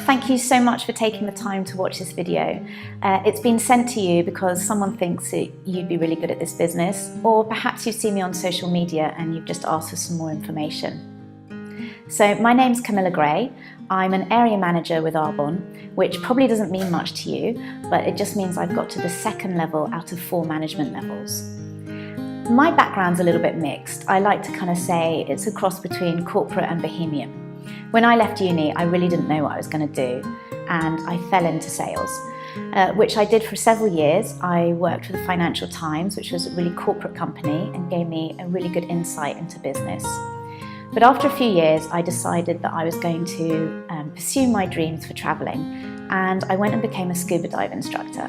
Thank you so much for taking the time to watch this video. It's been sent to you because someone thinks that you'd be really good at this business, or perhaps you've seen me on social media and you've just asked for some more information. So my name's Camilla Gray. I'm an area manager with Arbonne, which probably doesn't mean much to you, but it just means I've got to the second level out of 4 management levels. My background's a little bit mixed. I like to kind of say it's a cross between corporate and bohemian. When I left uni, I really didn't know what I was going to do, and I fell into sales, which I did for several years. I worked for the Financial Times, which was a really corporate company and gave me a really good insight into business. But after a few years, I decided that I was going to pursue my dreams for travelling, and I went and became a scuba dive instructor,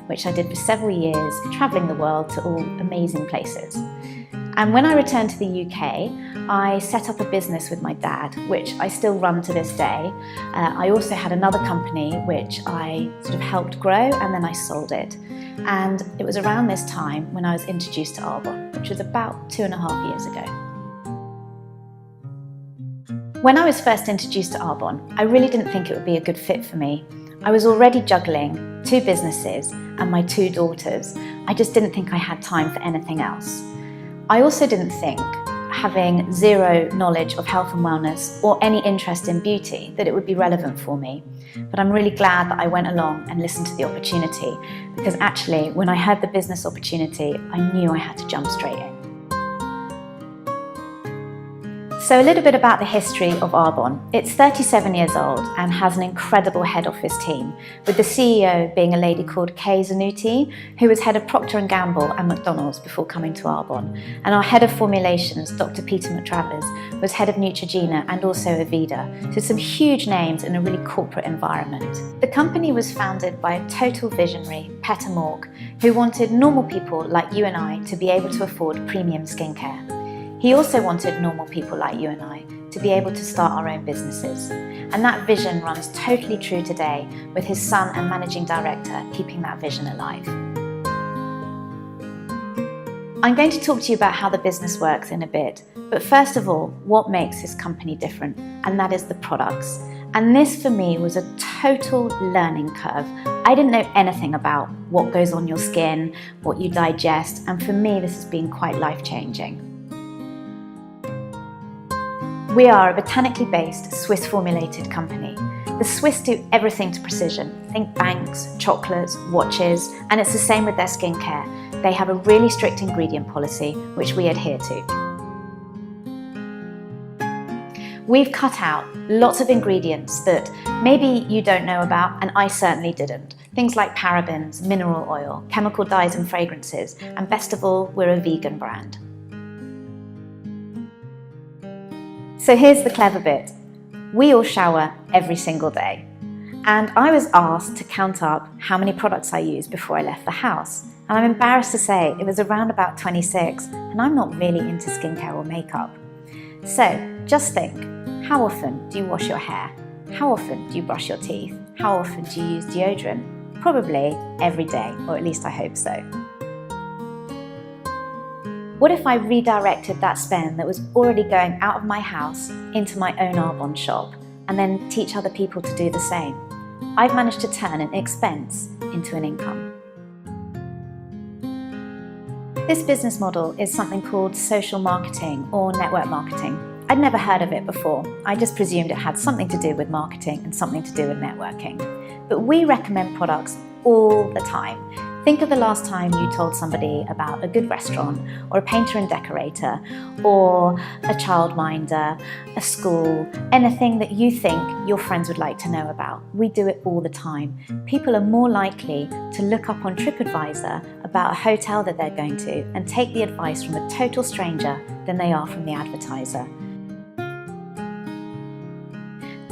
which I did for several years, travelling the world to all amazing places. And when I returned to the UK, I set up a business with my dad, which I still run to this day. I also had another company which I sort of helped grow, and then I sold it. And it was around this time when I was introduced to Arbonne, which was about 2.5 years ago. When I was first introduced to Arbonne, I really didn't think it would be a good fit for me. I was already juggling 2 businesses and my 2 daughters. I just didn't think I had time for anything else. I also didn't think, having zero knowledge of health and wellness or any interest in beauty, that it would be relevant for me. But I'm really glad that I went along and listened to the opportunity, because actually, when I heard the business opportunity, I knew I had to jump straight in. So a little bit about the history of Arbonne. It's 37 years old and has an incredible head office team, with the CEO being a lady called Kay Zanuti, who was head of Procter & Gamble and McDonald's before coming to Arbonne. And our head of formulations, Dr. Peter McTravers, was head of Neutrogena and also Aveda. So some huge names in a really corporate environment. The company was founded by a total visionary, Peter Mork, who wanted normal people like you and I to be able to afford premium skincare. He also wanted normal people like you and I to be able to start our own businesses. And that vision runs totally true today, with his son and managing director keeping that vision alive. I'm going to talk to you about how the business works in a bit, but first of all, what makes this company different, and that is the products. And this for me was a total learning curve. I didn't know anything about what goes on your skin, what you digest, and for me this has been quite life-changing. We are a botanically based, Swiss formulated company. The Swiss do everything to precision. Think banks, chocolates, watches, and it's the same with their skincare. They have a really strict ingredient policy, which we adhere to. We've cut out lots of ingredients that maybe you don't know about, and I certainly didn't. Things like parabens, mineral oil, chemical dyes and fragrances, and best of all, we're a vegan brand. So here's the clever bit. We all shower every single day. And I was asked to count up how many products I used before I left the house. And I'm embarrassed to say it was around about 26, and I'm not really into skincare or makeup. So just think, how often do you wash your hair? How often do you brush your teeth? How often do you use deodorant? Probably every day, or at least I hope so. What if I redirected that spend that was already going out of my house into my own Arbonne shop, and then teach other people to do the same? I've managed to turn an expense into an income. This business model is something called social marketing or network marketing. I'd never heard of it before. I just presumed it had something to do with marketing and something to do with networking. But we recommend products all the time. Think of the last time you told somebody about a good restaurant, or a painter and decorator, or a childminder, a school, anything that you think your friends would like to know about. We do it all the time. People are more likely to look up on TripAdvisor about a hotel that they're going to and take the advice from a total stranger than they are from the advertiser.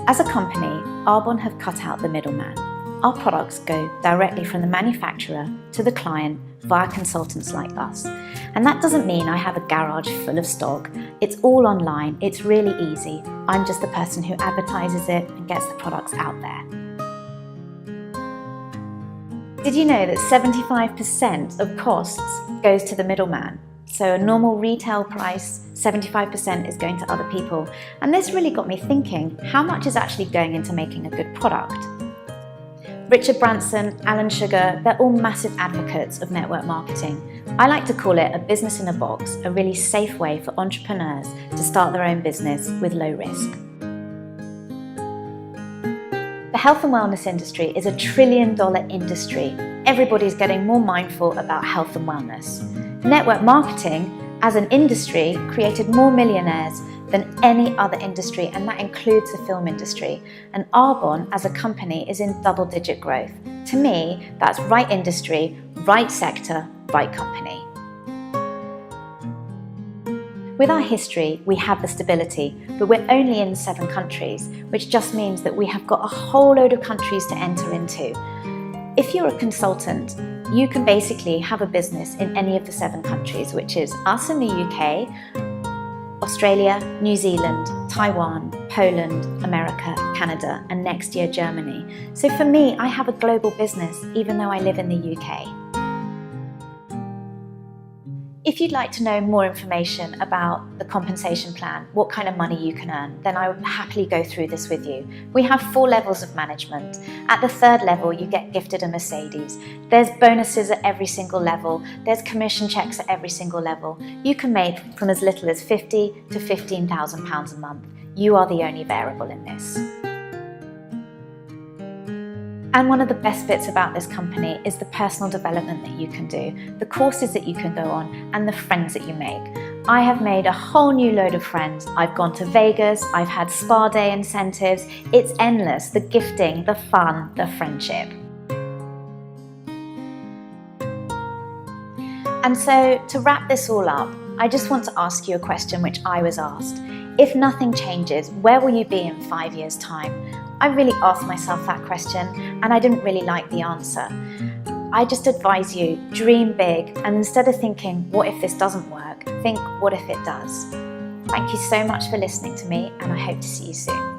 As a company, Arbonne have cut out the middleman. Our products go directly from the manufacturer to the client via consultants like us. And that doesn't mean I have a garage full of stock. It's all online, it's really easy. I'm just the person who advertises it and gets the products out there. Did you know that 75% of costs goes to the middleman? So a normal retail price, 75% is going to other people. And this really got me thinking, how much is actually going into making a good product? Richard Branson, Alan Sugar, they're all massive advocates of network marketing. I like to call it a business in a box, a really safe way for entrepreneurs to start their own business with low risk. The health and wellness industry is a $1 trillion industry. Everybody's getting more mindful about health and wellness. Network marketing, as an industry, created more millionaires than any other industry, and that includes the film industry. And Arbonne, as a company, is in double-digit growth. To me, that's right industry, right sector, right company. With our history, we have the stability, but we're only in 7 countries, which just means that we have got a whole load of countries to enter into. If you're a consultant, you can basically have a business in any of the 7 countries, which is us in the UK, Australia, New Zealand, Taiwan, Poland, America, Canada, and next year Germany. So for me, I have a global business, even though I live in the UK. If you'd like to know more information about the compensation plan, what kind of money you can earn, then I would happily go through this with you. We have 4 levels of management. At the 3rd level, you get gifted a Mercedes. There's bonuses at every single level. There's commission checks at every single level. You can make from as little as £50,000 to £15,000 a month. You are the only variable in this. And one of the best bits about this company is the personal development that you can do, the courses that you can go on, and the friends that you make. I have made a whole new load of friends. I've gone to Vegas, I've had spa day incentives. It's endless, the gifting, the fun, the friendship. And so to wrap this all up, I just want to ask you a question which I was asked. If nothing changes, where will you be in 5 years' time? I really asked myself that question and I didn't really like the answer. I just advise you, dream big, and instead of thinking, what if this doesn't work, think, what if it does? Thank you so much for listening to me, and I hope to see you soon.